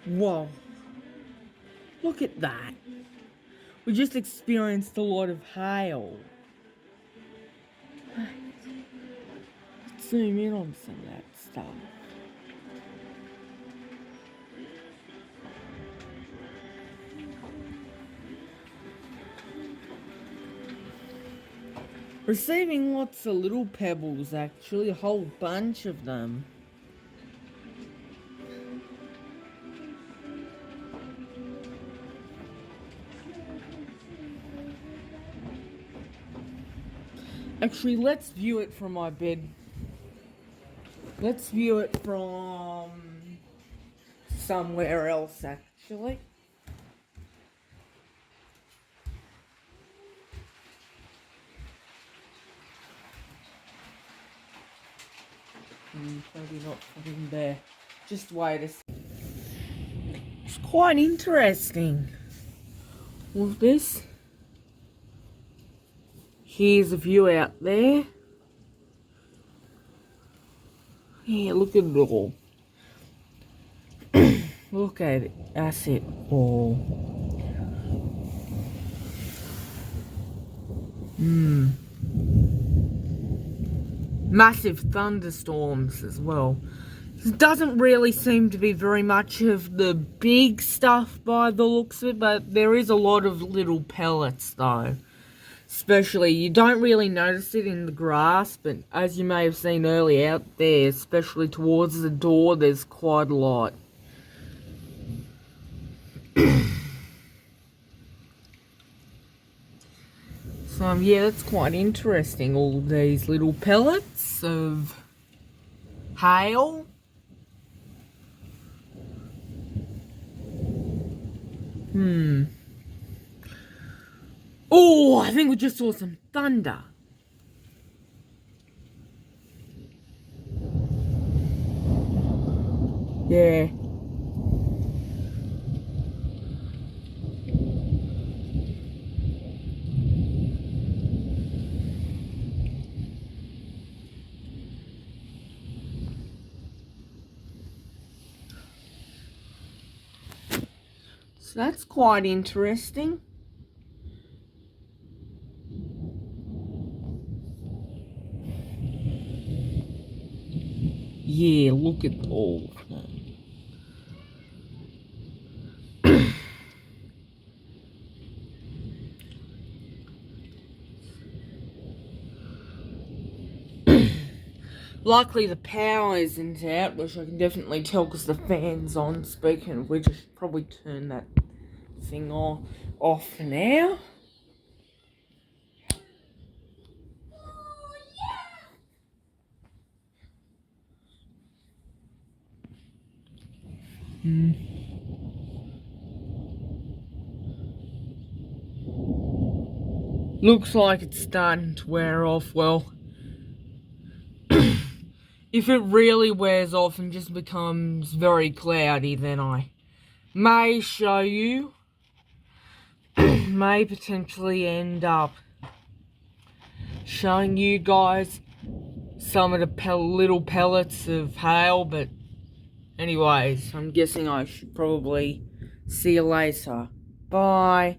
Whoa. Look at that. We just experienced a lot of hail. Let's zoom in on some of that stuff. Receiving lots of little pebbles, actually, a whole bunch of them. Actually, let's view it from my bed. Let's view it from somewhere else, actually. Maybe not from there. Just wait a second. It's quite interesting. With this. Here's a view out there. Yeah, look at it all. Look at it. That's it all. Massive thunderstorms as well. There doesn't really seem to be very much of the big stuff by the looks of it, but there is a lot of little pellets though. Especially, you don't really notice it in the grass, but as you may have seen earlier out there, especially towards the door, there's quite a lot. So, yeah, that's quite interesting, all these little pellets of hail. Oh, I think we just saw some thunder. Yeah. So that's quite interesting. Yeah, look at all of them. Luckily the power isn't out, which I can definitely tell because the fan's on. Speaking of which, I should probably turn that thing off for now. Looks like it's starting to wear off. Well, if it really wears off and just becomes very cloudy, then I may show you. May potentially end up showing you guys some of the little pellets of hail, but anyways, I'm guessing I should probably see you later. Bye.